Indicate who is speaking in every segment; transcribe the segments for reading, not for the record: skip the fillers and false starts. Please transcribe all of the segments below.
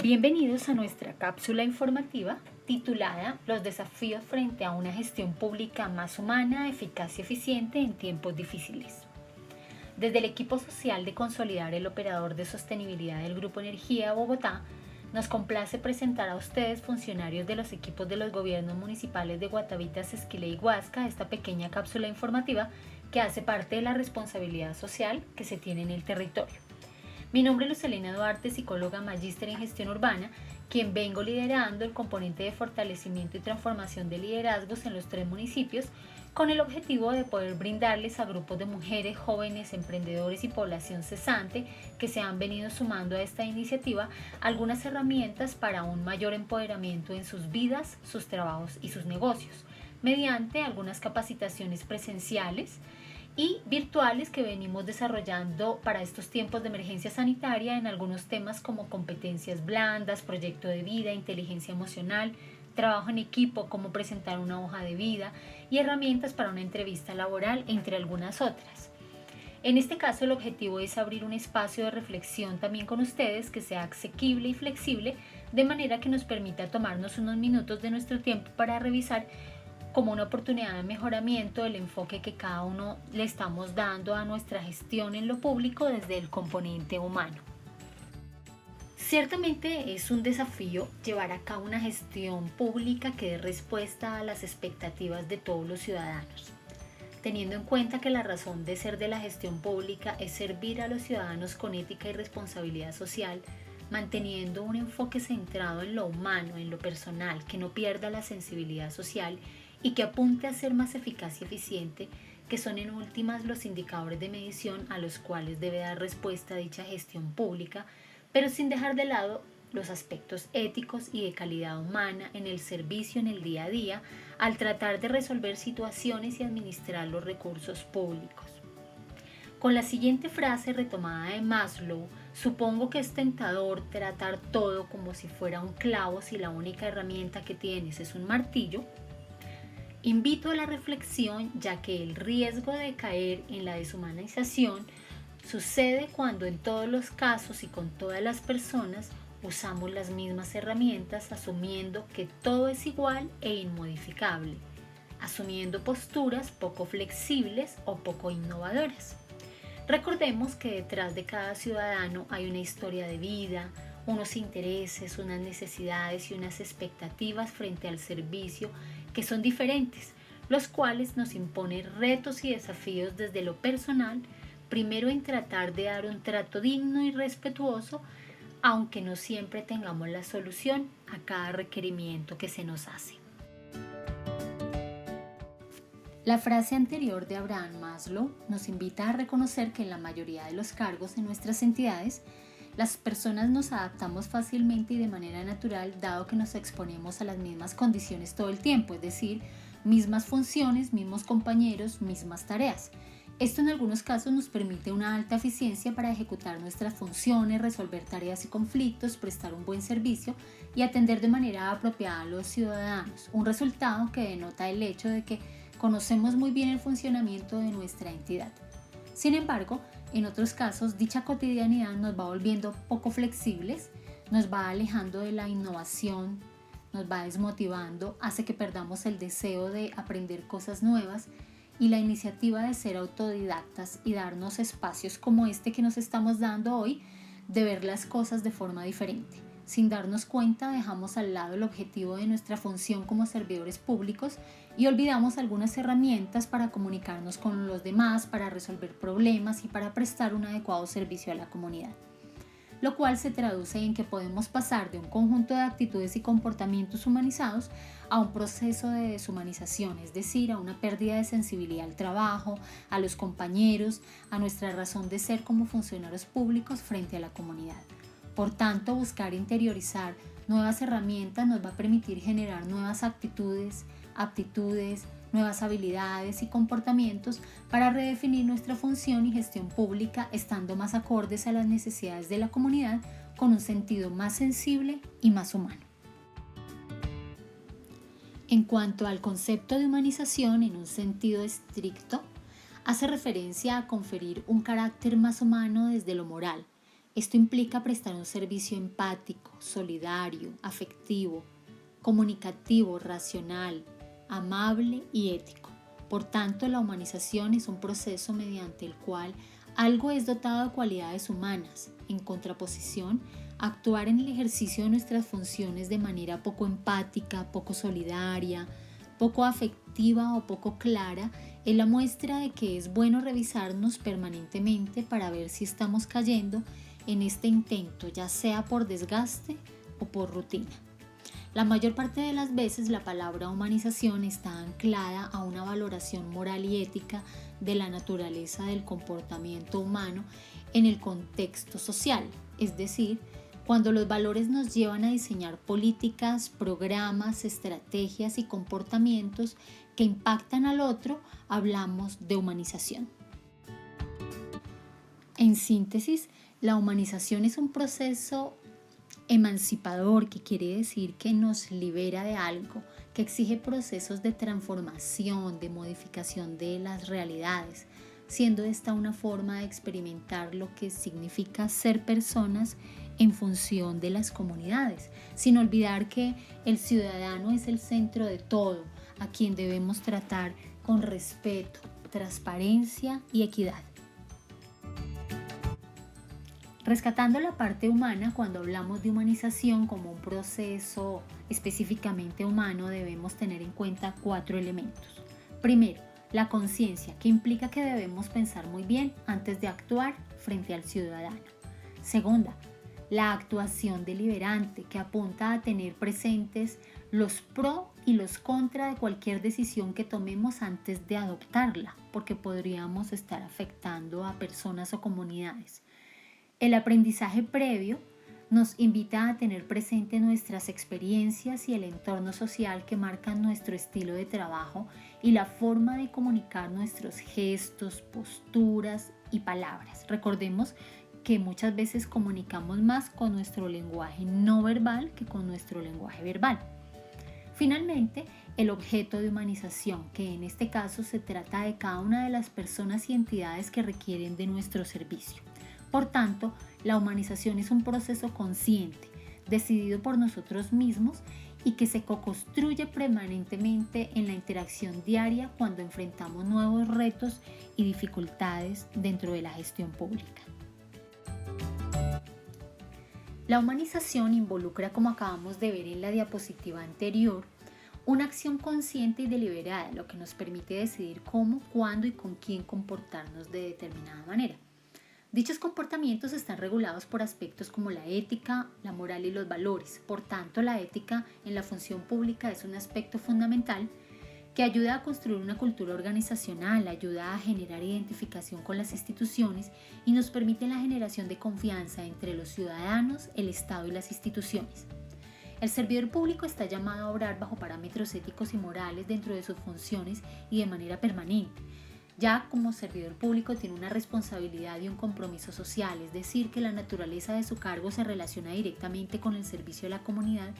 Speaker 1: Bienvenidos a nuestra cápsula informativa titulada Los desafíos frente a una gestión pública más humana, eficaz y eficiente en tiempos difíciles. Desde el equipo social de Consolidar, el operador de sostenibilidad del Grupo Energía Bogotá, nos complace presentar a ustedes, funcionarios de los equipos de los gobiernos municipales de Guatavitas, Esquilé y Huasca, esta pequeña cápsula informativa que hace parte de la responsabilidad social que se tiene en el territorio. Mi nombre es Lucelena Duarte, psicóloga magíster en gestión urbana, quien vengo liderando el componente de fortalecimiento y transformación de liderazgos en los 3 municipios, con el objetivo de poder brindarles a grupos de mujeres, jóvenes, emprendedores y población cesante que se han venido sumando a esta iniciativa algunas herramientas para un mayor empoderamiento en sus vidas, sus trabajos y sus negocios, mediante algunas capacitaciones presenciales y virtuales que venimos desarrollando para estos tiempos de emergencia sanitaria en algunos temas como competencias blandas, proyecto de vida, inteligencia emocional, trabajo en equipo, cómo presentar una hoja de vida y herramientas para una entrevista laboral, entre algunas otras. En este caso, el objetivo es abrir un espacio de reflexión también con ustedes que sea asequible y flexible, de manera que nos permita tomarnos unos minutos de nuestro tiempo para revisar como una oportunidad de mejoramiento del enfoque que cada uno le estamos dando a nuestra gestión en lo público desde el componente humano. Ciertamente es un desafío llevar a cabo una gestión pública que dé respuesta a las expectativas de todos los ciudadanos, teniendo en cuenta que la razón de ser de la gestión pública es servir a los ciudadanos con ética y responsabilidad social, manteniendo un enfoque centrado en lo humano, en lo personal, que no pierda la sensibilidad social y que apunte a ser más eficaz y eficiente, que son en últimas los indicadores de medición a los cuales debe dar respuesta dicha gestión pública, pero sin dejar de lado los aspectos éticos y de calidad humana en el servicio en el día a día al tratar de resolver situaciones y administrar los recursos públicos. Con la siguiente frase retomada de Maslow, supongo que es tentador tratar todo como si fuera un clavo si la única herramienta que tienes es un martillo. Invito a la reflexión, ya que el riesgo de caer en la deshumanización sucede cuando en todos los casos y con todas las personas usamos las mismas herramientas asumiendo que todo es igual e inmodificable, asumiendo posturas poco flexibles o poco innovadoras. Recordemos que detrás de cada ciudadano hay una historia de vida, unos intereses, unas necesidades y unas expectativas frente al servicio que son diferentes, los cuales nos imponen retos y desafíos desde lo personal, primero en tratar de dar un trato digno y respetuoso, aunque no siempre tengamos la solución a cada requerimiento que se nos hace. La frase anterior de Abraham Maslow nos invita a reconocer que en la mayoría de los cargos en nuestras entidades, las personas nos adaptamos fácilmente y de manera natural, dado que nos exponemos a las mismas condiciones todo el tiempo, es decir, mismas funciones, mismos compañeros, mismas tareas. Esto en algunos casos nos permite una alta eficiencia para ejecutar nuestras funciones, resolver tareas y conflictos, prestar un buen servicio y atender de manera apropiada a los ciudadanos, un resultado que denota el hecho de que conocemos muy bien el funcionamiento de nuestra entidad. Sin embargo, en otros casos, dicha cotidianidad nos va volviendo poco flexibles, nos va alejando de la innovación, nos va desmotivando, hace que perdamos el deseo de aprender cosas nuevas y la iniciativa de ser autodidactas y darnos espacios como este que nos estamos dando hoy de ver las cosas de forma diferente. Sin darnos cuenta, dejamos al lado el objetivo de nuestra función como servidores públicos y olvidamos algunas herramientas para comunicarnos con los demás, para resolver problemas y para prestar un adecuado servicio a la comunidad. Lo cual se traduce en que podemos pasar de un conjunto de actitudes y comportamientos humanizados a un proceso de deshumanización, es decir, a una pérdida de sensibilidad al trabajo, a los compañeros, a nuestra razón de ser como funcionarios públicos frente a la comunidad. Por tanto, buscar interiorizar nuevas herramientas nos va a permitir generar nuevas actitudes, aptitudes, nuevas habilidades y comportamientos para redefinir nuestra función y gestión pública, estando más acordes a las necesidades de la comunidad con un sentido más sensible y más humano. En cuanto al concepto de humanización en un sentido estricto, hace referencia a conferir un carácter más humano desde lo moral, Esto implica prestar un servicio empático, solidario, afectivo, comunicativo, racional, amable y ético. Por tanto, la humanización es un proceso mediante el cual algo es dotado de cualidades humanas. En contraposición, actuar en el ejercicio de nuestras funciones de manera poco empática, poco solidaria, poco afectiva o poco clara es la muestra de que es bueno revisarnos permanentemente para ver si estamos cayendo en este intento, ya sea por desgaste o por rutina. La mayor parte de las veces la palabra humanización está anclada a una valoración moral y ética de la naturaleza del comportamiento humano en el contexto social, es decir, cuando los valores nos llevan a diseñar políticas, programas, estrategias y comportamientos que impactan al otro, hablamos de humanización. En síntesis, la humanización es un proceso emancipador, que quiere decir que nos libera de algo, que exige procesos de transformación, de modificación de las realidades, siendo esta una forma de experimentar lo que significa ser personas en función de las comunidades, sin olvidar que el ciudadano es el centro de todo, a quien debemos tratar con respeto, transparencia y equidad. Rescatando la parte humana, cuando hablamos de humanización como un proceso específicamente humano, debemos tener en cuenta 4 elementos. Primero, la conciencia, que implica que debemos pensar muy bien antes de actuar frente al ciudadano. Segunda, la actuación deliberante, que apunta a tener presentes los pro y los contra de cualquier decisión que tomemos antes de adoptarla, porque podríamos estar afectando a personas o comunidades. El aprendizaje previo nos invita a tener presente nuestras experiencias y el entorno social que marcan nuestro estilo de trabajo y la forma de comunicar nuestros gestos, posturas y palabras. Recordemos que muchas veces comunicamos más con nuestro lenguaje no verbal que con nuestro lenguaje verbal. Finalmente, el objeto de humanización, que en este caso se trata de cada una de las personas y entidades que requieren de nuestro servicio. Por tanto, la humanización es un proceso consciente, decidido por nosotros mismos y que se co-construye permanentemente en la interacción diaria cuando enfrentamos nuevos retos y dificultades dentro de la gestión pública. La humanización involucra, como acabamos de ver en la diapositiva anterior, una acción consciente y deliberada, lo que nos permite decidir cómo, cuándo y con quién comportarnos de determinada manera. Dichos comportamientos están regulados por aspectos como la ética, la moral y los valores. Por tanto, la ética en la función pública es un aspecto fundamental que ayuda a construir una cultura organizacional, ayuda a generar identificación con las instituciones y nos permite la generación de confianza entre los ciudadanos, el Estado y las instituciones. El servidor público está llamado a obrar bajo parámetros éticos y morales dentro de sus funciones y de manera permanente. Ya como servidor público tiene una responsabilidad y un compromiso social, es decir, que la naturaleza de su cargo se relaciona directamente con el servicio a la comunidad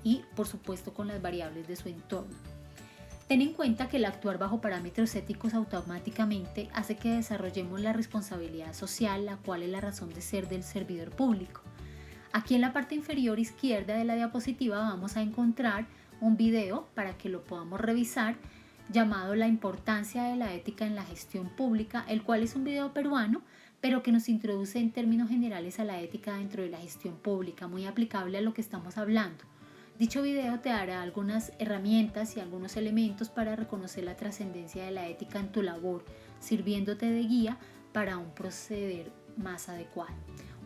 Speaker 1: y, por supuesto, con las variables de su entorno. Ten en cuenta que el actuar bajo parámetros éticos automáticamente hace que desarrollemos la responsabilidad social, la cual es la razón de ser del servidor público. Aquí en la parte inferior izquierda de la diapositiva vamos a encontrar un video para que lo podamos revisar, llamado La importancia de la ética en la gestión pública, el cual es un video peruano, pero que nos introduce en términos generales a la ética dentro de la gestión pública, muy aplicable a lo que estamos hablando. Dicho video te dará algunas herramientas y algunos elementos para reconocer la trascendencia de la ética en tu labor, sirviéndote de guía para un proceder más adecuado.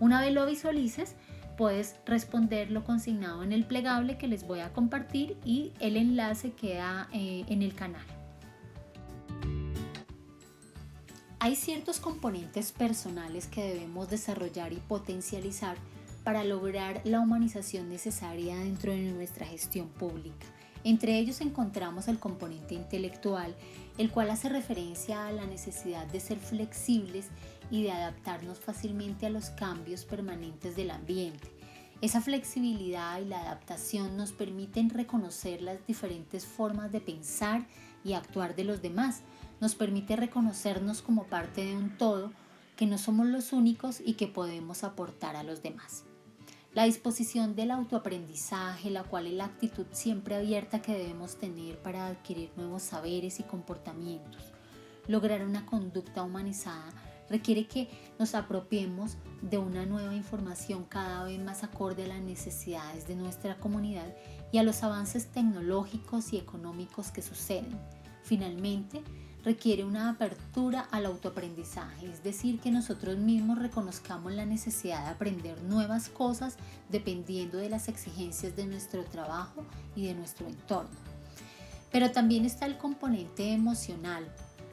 Speaker 1: Una vez lo visualices, puedes responder lo consignado en el plegable que les voy a compartir y el enlace queda en el canal. Hay ciertos componentes personales que debemos desarrollar y potencializar para lograr la humanización necesaria dentro de nuestra gestión pública. Entre ellos encontramos el componente intelectual, el cual hace referencia a la necesidad de ser flexibles y de adaptarnos fácilmente a los cambios permanentes del ambiente. Esa flexibilidad y la adaptación nos permiten reconocer las diferentes formas de pensar y actuar de los demás. Nos permite reconocernos como parte de un todo, que no somos los únicos y que podemos aportar a los demás. La disposición del autoaprendizaje, la cual es la actitud siempre abierta que debemos tener para adquirir nuevos saberes y comportamientos. Lograr una conducta humanizada requiere que nos apropiemos de una nueva información cada vez más acorde a las necesidades de nuestra comunidad y a los avances tecnológicos y económicos que suceden. Finalmente, requiere una apertura al autoaprendizaje, es decir, que nosotros mismos reconozcamos la necesidad de aprender nuevas cosas dependiendo de las exigencias de nuestro trabajo y de nuestro entorno. Pero también está el componente emocional,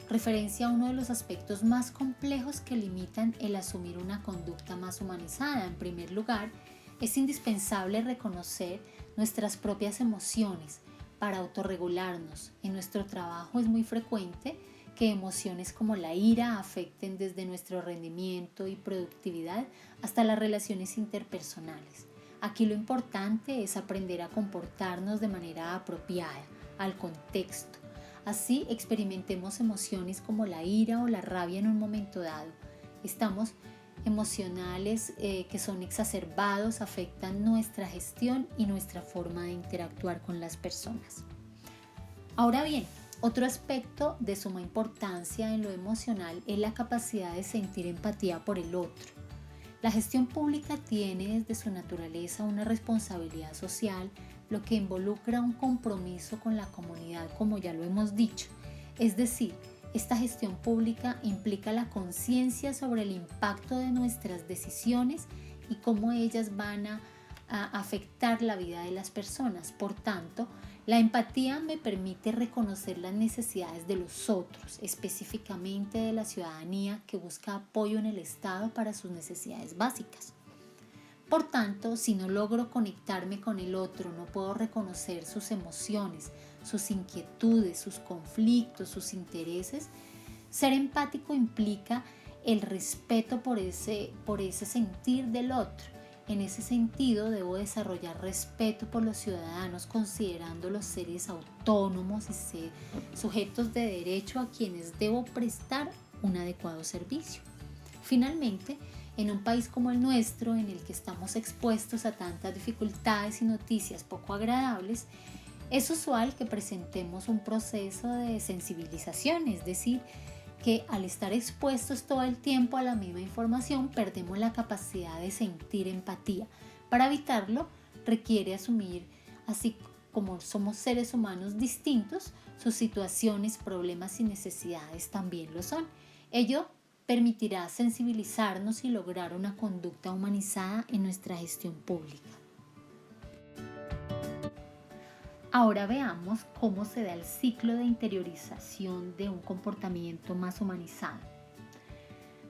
Speaker 1: referencia a uno de los aspectos más complejos que limitan el asumir una conducta más humanizada. En primer lugar, es indispensable reconocer nuestras propias emociones para autorregularnos. En nuestro trabajo es muy frecuente que emociones como la ira afecten desde nuestro rendimiento y productividad hasta las relaciones interpersonales. Aquí lo importante es aprender a comportarnos de manera apropiada al contexto. Así experimentemos emociones como la ira o la rabia en un momento dado. Estamos emocionales que son exacerbados afectan nuestra gestión y nuestra forma de interactuar con las personas. Ahora bien, otro aspecto de suma importancia en lo emocional es la capacidad de sentir empatía por el otro. La gestión pública tiene desde su naturaleza una responsabilidad social, lo que involucra un compromiso con la comunidad, como ya lo hemos dicho. Es decir, esta gestión pública implica la conciencia sobre el impacto de nuestras decisiones y cómo ellas van a afectar la vida de las personas. Por tanto, la empatía me permite reconocer las necesidades de los otros, específicamente de la ciudadanía que busca apoyo en el Estado para sus necesidades básicas. Por tanto, si no logro conectarme con el otro, no puedo reconocer sus emociones, sus inquietudes, sus conflictos, sus intereses. Ser empático implica el respeto por ese sentir del otro. En ese sentido, debo desarrollar respeto por los ciudadanos, considerándolos seres autónomos y sujetos de derecho a quienes debo prestar un adecuado servicio. Finalmente, en un país como el nuestro, en el que estamos expuestos a tantas dificultades y noticias poco agradables, es usual que presentemos un proceso de sensibilización, es decir, que al estar expuestos todo el tiempo a la misma información, perdemos la capacidad de sentir empatía. Para evitarlo, requiere asumir, así como somos seres humanos distintos, sus situaciones, problemas y necesidades también lo son. Ello permitirá sensibilizarnos y lograr una conducta humanizada en nuestra gestión pública. Ahora veamos cómo se da el ciclo de interiorización de un comportamiento más humanizado.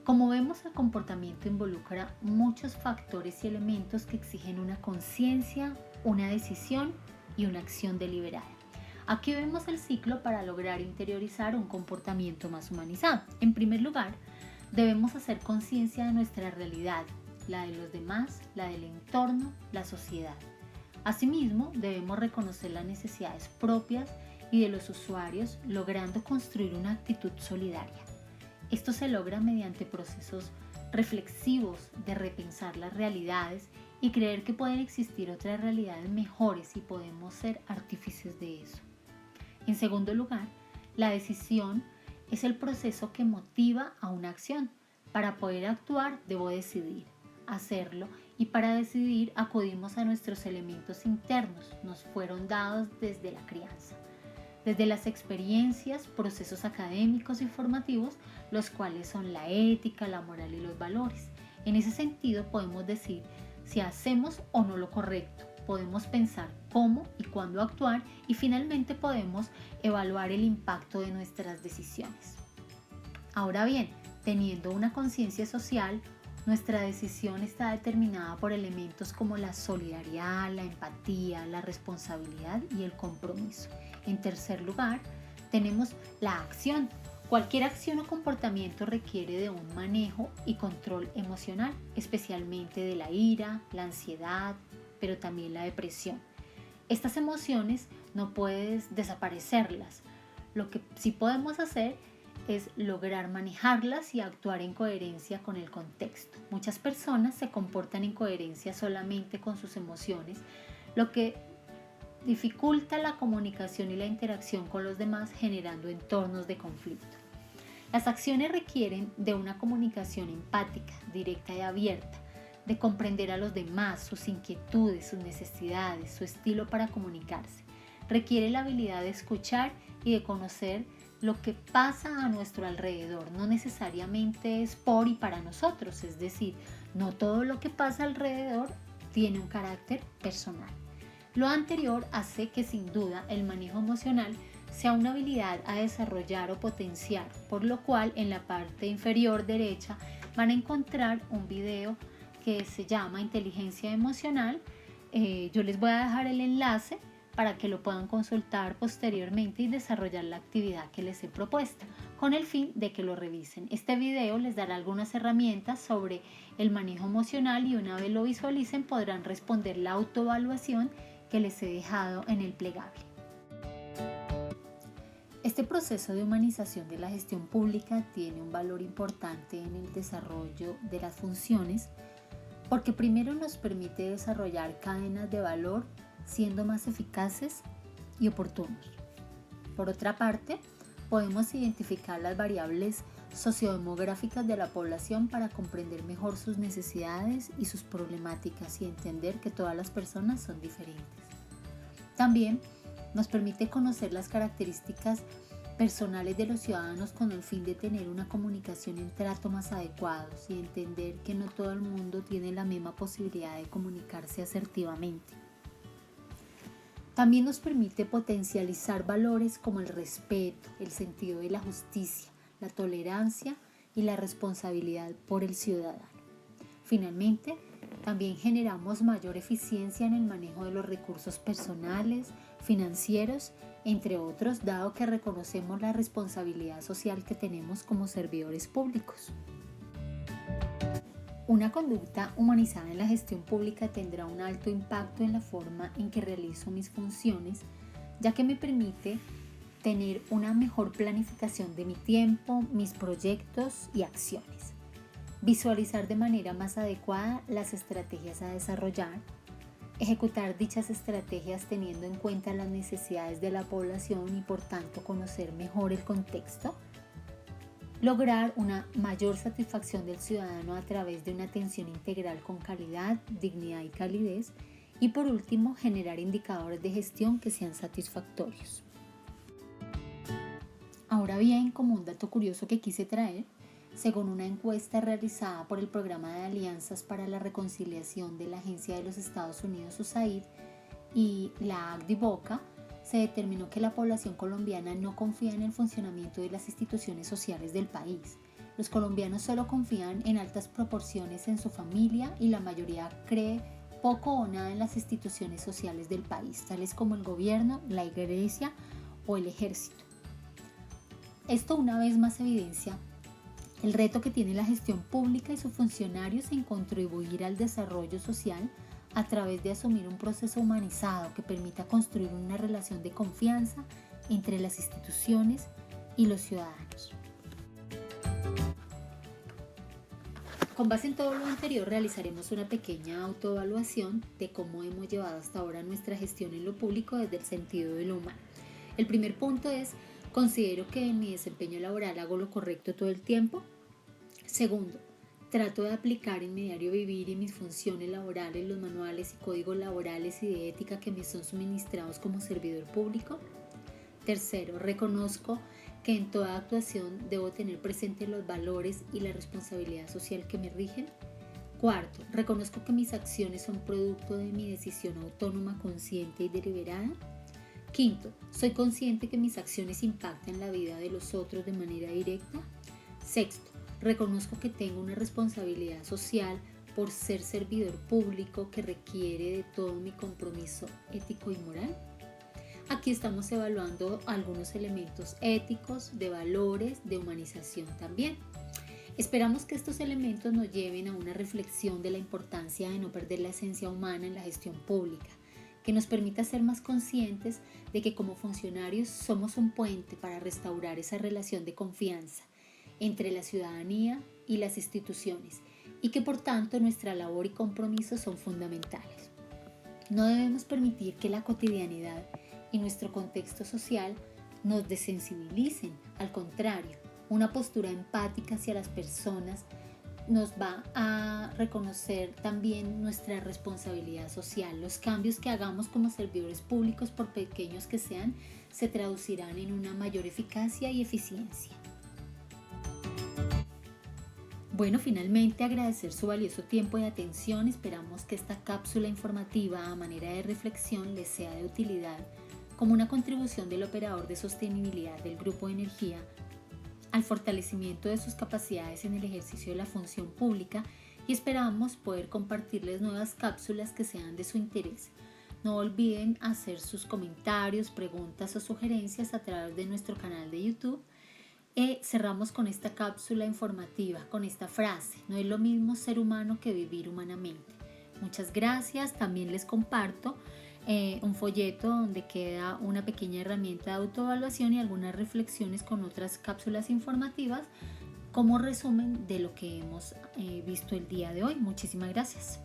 Speaker 1: Como vemos, el comportamiento involucra muchos factores y elementos que exigen una conciencia, una decisión y una acción deliberada. Aquí vemos el ciclo para lograr interiorizar un comportamiento más humanizado. En primer lugar, debemos hacer conciencia de nuestra realidad, la de los demás, la del entorno, la sociedad. Asimismo, debemos reconocer las necesidades propias y de los usuarios, logrando construir una actitud solidaria. Esto se logra mediante procesos reflexivos de repensar las realidades y creer que pueden existir otras realidades mejores y podemos ser artífices de eso. En segundo lugar, la decisión es el proceso que motiva a una acción. Para poder actuar, debo decidir hacerlo, y para decidir acudimos a nuestros elementos internos, nos fueron dados desde la crianza, desde las experiencias, procesos académicos y formativos, los cuales son la ética, la moral y los valores. En ese sentido podemos decir si hacemos o no lo correcto, podemos pensar cómo y cuándo actuar y finalmente podemos evaluar el impacto de nuestras decisiones. Ahora bien, teniendo una conciencia social, nuestra decisión está determinada por elementos como la solidaridad, la empatía, la responsabilidad y el compromiso. En tercer lugar, tenemos la acción. Cualquier acción o comportamiento requiere de un manejo y control emocional, especialmente de la ira, la ansiedad, pero también la depresión. Estas emociones no puedes desaparecerlas. Lo que sí podemos hacer es lograr manejarlas y actuar en coherencia con el contexto. Muchas personas se comportan en coherencia solamente con sus emociones, lo que dificulta la comunicación y la interacción con los demás, generando entornos de conflicto. Las acciones requieren de una comunicación empática, directa y abierta, de comprender a los demás, sus inquietudes, sus necesidades, su estilo para comunicarse. Requiere la habilidad de escuchar y de conocer lo que pasa a nuestro alrededor. No necesariamente es por y para nosotros, es decir, no todo lo que pasa alrededor tiene un carácter personal. Lo anterior hace que sin duda el manejo emocional sea una habilidad a desarrollar o potenciar, por lo cual en la parte inferior derecha van a encontrar un video que se llama Inteligencia Emocional. Yo les voy a dejar el enlace para que lo puedan consultar posteriormente y desarrollar la actividad que les he propuesto, con el fin de que lo revisen. Este video les dará algunas herramientas sobre el manejo emocional y una vez lo visualicen podrán responder la autoevaluación que les he dejado en el plegable. Este proceso de humanización de la gestión pública tiene un valor importante en el desarrollo de las funciones porque primero nos permite desarrollar cadenas de valor siendo más eficaces y oportunos. Por otra parte, podemos identificar las variables sociodemográficas de la población para comprender mejor sus necesidades y sus problemáticas y entender que todas las personas son diferentes. También nos permite conocer las características personales de los ciudadanos con el fin de tener una comunicación en trato más adecuados y entender que no todo el mundo tiene la misma posibilidad de comunicarse asertivamente. También nos permite potencializar valores como el respeto, el sentido de la justicia, la tolerancia y la responsabilidad por el ciudadano. Finalmente, también generamos mayor eficiencia en el manejo de los recursos personales, financieros, entre otros, dado que reconocemos la responsabilidad social que tenemos como servidores públicos. Una conducta humanizada en la gestión pública tendrá un alto impacto en la forma en que realizo mis funciones, ya que me permite tener una mejor planificación de mi tiempo, mis proyectos y acciones. Visualizar de manera más adecuada las estrategias a desarrollar, ejecutar dichas estrategias teniendo en cuenta las necesidades de la población y por tanto conocer mejor el contexto, lograr una mayor satisfacción del ciudadano a través de una atención integral con calidad, dignidad y calidez y por último generar indicadores de gestión que sean satisfactorios. Ahora bien, como un dato curioso que quise traer, según una encuesta realizada por el Programa de Alianzas para la Reconciliación de la Agencia de los Estados Unidos USAID y la ACDIVOCA, se determinó que la población colombiana no confía en el funcionamiento de las instituciones sociales del país. Los colombianos solo confían en altas proporciones en su familia y la mayoría cree poco o nada en las instituciones sociales del país, tales como el gobierno, la iglesia o el ejército. Esto una vez más evidencia el reto que tiene la gestión pública y sus funcionarios en contribuir al desarrollo social a través de asumir un proceso humanizado que permita construir una relación de confianza entre las instituciones y los ciudadanos. Con base en todo lo anterior, realizaremos una pequeña autoevaluación de cómo hemos llevado hasta ahora nuestra gestión en lo público desde el sentido de lo humano. El primer punto es: ¿considero que en mi desempeño laboral hago lo correcto todo el tiempo? Segundo, ¿trato de aplicar en mi diario vivir y mis funciones laborales los manuales y códigos laborales y de ética que me son suministrados como servidor público? Tercero, ¿reconozco que en toda actuación debo tener presente los valores y la responsabilidad social que me rigen? Cuarto, ¿reconozco que mis acciones son producto de mi decisión autónoma, consciente y deliberada? Quinto, ¿soy consciente que mis acciones impactan la vida de los otros de manera directa? Sexto, ¿reconozco que tengo una responsabilidad social por ser servidor público que requiere de todo mi compromiso ético y moral? Aquí estamos evaluando algunos elementos éticos, de valores, de humanización también. Esperamos que estos elementos nos lleven a una reflexión de la importancia de no perder la esencia humana en la gestión pública, que nos permita ser más conscientes de que como funcionarios somos un puente para restaurar esa relación de confianza entre la ciudadanía y las instituciones y que por tanto nuestra labor y compromiso son fundamentales. No debemos permitir que la cotidianidad y nuestro contexto social nos desensibilicen, al contrario, una postura empática hacia las personas nos va a reconocer también nuestra responsabilidad social. Los cambios que hagamos como servidores públicos, por pequeños que sean, se traducirán en una mayor eficacia y eficiencia. Bueno, finalmente agradecer su valioso tiempo y atención. Esperamos que esta cápsula informativa a manera de reflexión les sea de utilidad como una contribución del operador de sostenibilidad del Grupo de Energía al fortalecimiento de sus capacidades en el ejercicio de la función pública y esperamos poder compartirles nuevas cápsulas que sean de su interés. No olviden hacer sus comentarios, preguntas o sugerencias a través de nuestro canal de YouTube. Cerramos con esta cápsula informativa, con esta frase: no es lo mismo ser humano que vivir humanamente. Muchas gracias. También les comparto un folleto donde queda una pequeña herramienta de autoevaluación y algunas reflexiones con otras cápsulas informativas como resumen de lo que hemos visto el día de hoy. Muchísimas gracias.